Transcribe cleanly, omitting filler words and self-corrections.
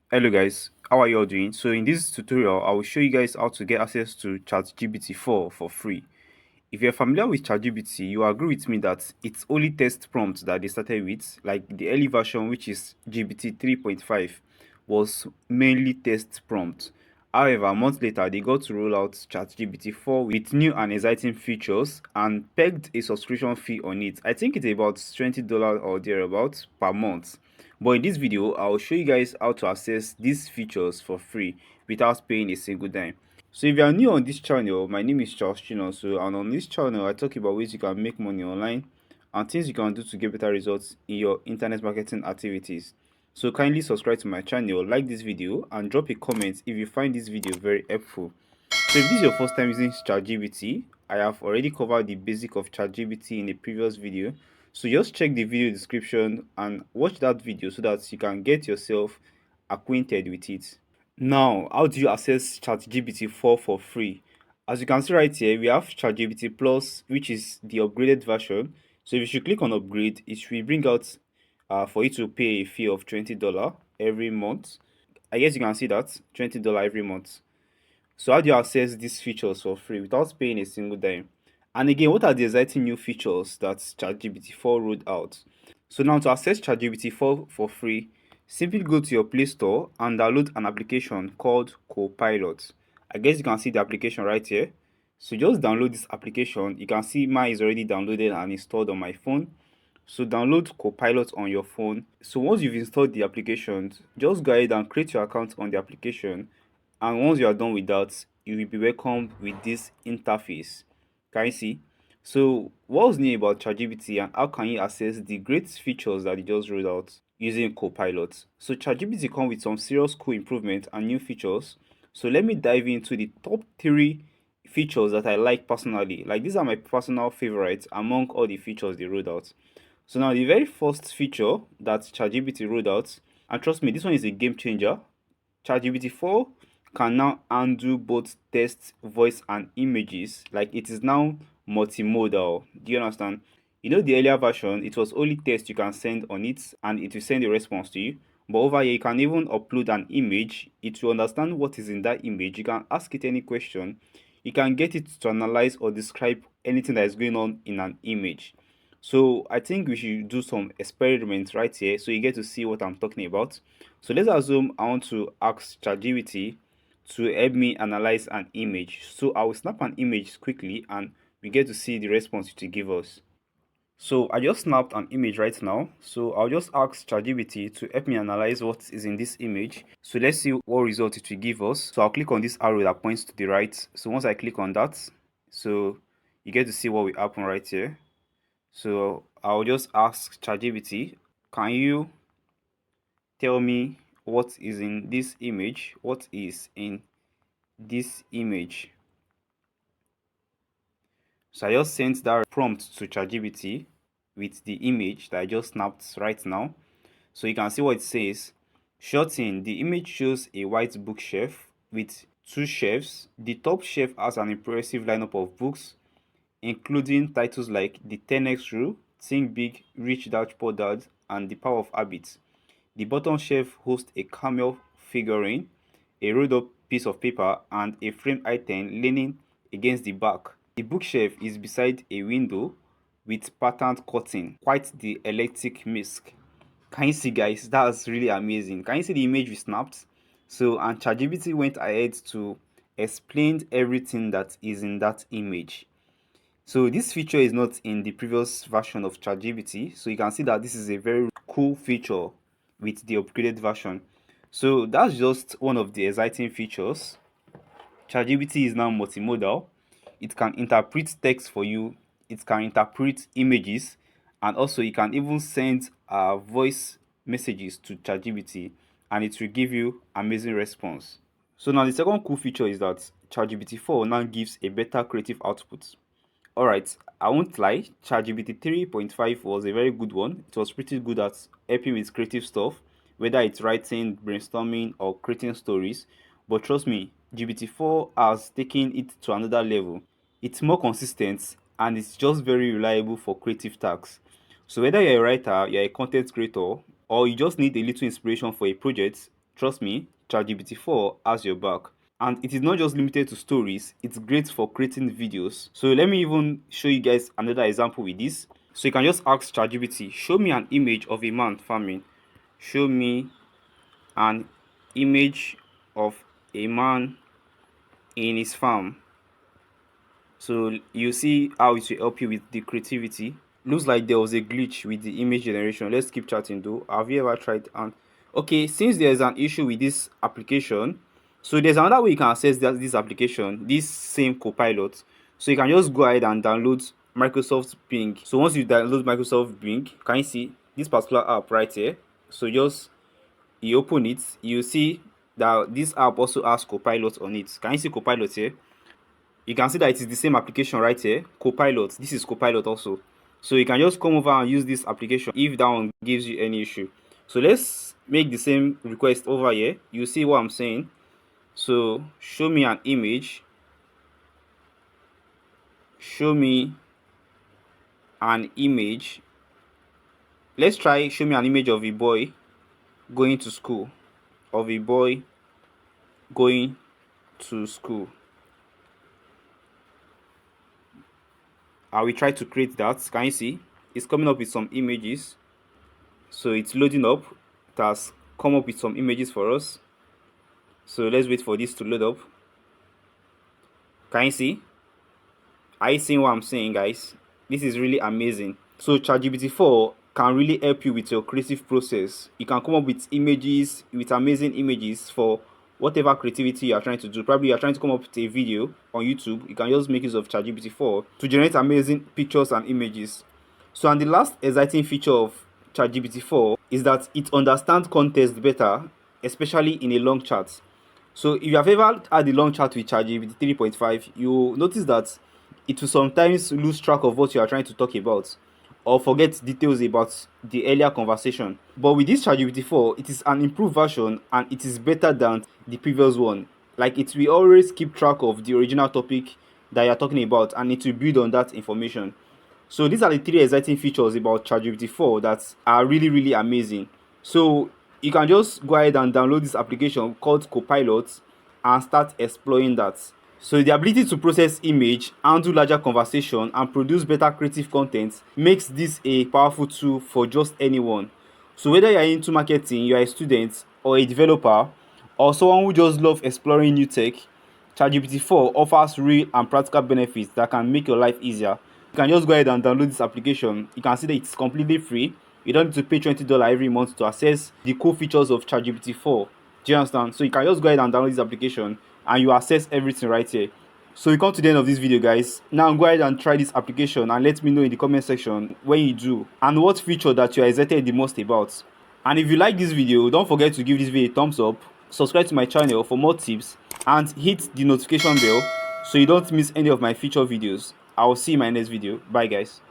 Hello guys, how are you all doing? So in this tutorial, I will show you guys how to get access to ChatGPT 4 for free. If you're familiar with ChatGPT, you agree with me that it's only test prompts that they started with, like the early version, which is GPT 3.5, was mainly test prompt. However, a month later, they got to roll out ChatGPT 4 with new and exciting features and pegged a subscription fee on it. I think it's about $20 or thereabouts per month. But in this video, I'll show you guys how to access these features for free without paying a single dime. So if you are new on this channel, my name is Charles Chino. So and on this channel, I talk about ways you can make money online and things you can do to get better results in your internet marketing activities. So kindly subscribe to my channel, like this video, and drop a comment if you find this video very helpful. So if this is your first time using ChatGPT, I have already covered the basic of ChatGPT in a previous video. So just check the video description and watch that video so that you can get yourself acquainted with it. Now, how do you access ChatGPT 4 for free? As you can see right here, we have ChatGPT Plus, which is the upgraded version. So if you should click on upgrade, it will bring out for you to pay a fee of $20 every month. I guess you can see that $20 every month. So how do you access these features for free without paying a single dime? And again, what are the exciting new features that ChatGPT 4 rolled out? So now to access ChatGPT 4 for free, simply go to your Play Store and download an application called Copilot. I guess you can see the application right here. So just download this application. You can see mine is already downloaded and installed on my phone. So download Copilot on your phone. So once you've installed the application, just go ahead and create your account on the application. And once you are done with that, you will be welcomed with this interface. Can you see? So what's new about ChatGPT and how can you access the great features that it just rolled out using Copilot? So ChatGPT comes with some serious cool improvements and new features. So let me dive into the top three features that I like personally. Like these are my personal favorites among all the features they rolled out. So now the very first feature that ChatGPT rolled out, and trust me, this one is a game changer. ChatGPT 4 can now handle both text, voice, and images. Like it is now multimodal. Do you understand? You know, the earlier version, it was only text you can send on it and it will send a response to you. But over here, you can even upload an image. It will understand what is in that image. You can ask it any question. You can get it to analyze or describe anything that is going on in an image. So I think we should do some experiments right here so you get to see what I'm talking about. So let's assume I want to ask ChatGPT to help me analyze an image. So I will snap an image quickly and we get to see the response it will give us. So I just snapped an image right now. So I'll just ask ChatGPT to help me analyze what is in this image. So let's see what result it will give us. So I'll click on this arrow that points to the right. So once I click on that, so you get to see what will happen right here. So I'll just ask ChatGPT, can you tell me what is in this image? What is in this image? So I just sent that prompt to ChatGPT with the image that I just snapped right now. So you can see what it says. Short in, the image shows a white bookshelf with two shelves. The top shelf has an impressive lineup of books, including titles like The 10x Rule, Think Big, Rich Dad Poor Dad, and The Power of Habits. The bottom shelf hosts a camel figurine, a rolled up piece of paper, and a framed item leaning against the back. The bookshelf is beside a window with patterned curtain, quite the electric mist. Can you see, guys? That's really amazing. Can you see the image we snapped? So, and ChatGPT went ahead to explain everything that is in that image. So this feature is not in the previous version of ChatGPT. So you can see that this is a very cool feature with the upgraded version. So that's just one of the exciting features. ChatGPT is now multimodal. It can interpret text for you. It can interpret images, and also you can even send voice messages to ChatGPT, and it will give you amazing response. So now the second cool feature is that ChatGPT 4 now gives a better creative output. Alright, I won't lie, ChatGPT 3.5 was a very good one. It was pretty good at helping with creative stuff, whether it's writing, brainstorming, or creating stories. But trust me, GPT-4 has taken it to another level. It's more consistent and it's just very reliable for creative tasks. So whether you're a writer, you're a content creator, or you just need a little inspiration for a project, Trust me, ChatGPT 4 has your back. And it is not just limited to stories, it's great for creating videos. So let me even show you guys another example with this. So you can just ask ChatGPT, show me an image of a man farming. Show me an image of a man in his farm. So you see how it will help you with the creativity. Looks like there was a glitch with the image generation. Let's keep chatting though. Have you ever tried? And okay, since there's an issue with this application, so there's another way you can access this application, this same Copilot. So you can just go ahead and download Microsoft Bing. So once you download Microsoft Bing, can you see this particular app right here? So just you open it, you see that this app also has Copilot on it. Can you see Copilot here? You can see that it is the same application right here, Copilot. This is Copilot also. So you can just come over and use this application if that one gives you any issue. So let's make the same request over here. You see what I'm saying? So show me an image. Show me an image. Let's try show me an image of a boy going to school. Of a boy going to school. I will try to create that. Can you see? It's coming up with some images. So it's loading up. It has come up with some images for us. So let's wait for this to load up. Can you see? Are you seeing what I'm saying, guys? This is really amazing. So ChatGPT 4 can really help you with your creative process. You can come up with images, with amazing images for whatever creativity you are trying to do. Probably you are trying to come up with a video on YouTube. You can just make use of ChatGPT 4 to generate amazing pictures and images. So, and the last exciting feature of ChatGPT 4 is that it understands context better, especially in a long chat. So if you have ever had a long chat with ChatGPT 3.5, you notice that it will sometimes lose track of what you are trying to talk about or forget details about the earlier conversation. But with this ChatGPT 4, it is an improved version and it is better than the previous one. Like it will always keep track of the original topic that you are talking about and it will build on that information. So these are the three exciting features about ChatGPT 4 that are really, really amazing. So you can just go ahead and download this application called Copilot and start exploring that. So the ability to process image, handle larger conversation, and produce better creative content makes this a powerful tool for just anyone. So whether you are into marketing, you are a student, or a developer, or someone who just loves exploring new tech, ChatGPT 4 offers real and practical benefits that can make your life easier. You can just go ahead and download this application. You can see that it's completely free. You don't need to pay $20 every month to access the cool features of ChatGPT 4. Do you understand? So you can just go ahead and download this application and you access everything right here. So we come to the end of this video, guys. Now go ahead and try this application and let me know in the comment section when you do and what feature that you are excited the most about. And if you like this video, don't forget to give this video a thumbs up, subscribe to my channel for more tips, and hit the notification bell so you don't miss any of my future videos. I will see you in my next video. Bye, guys.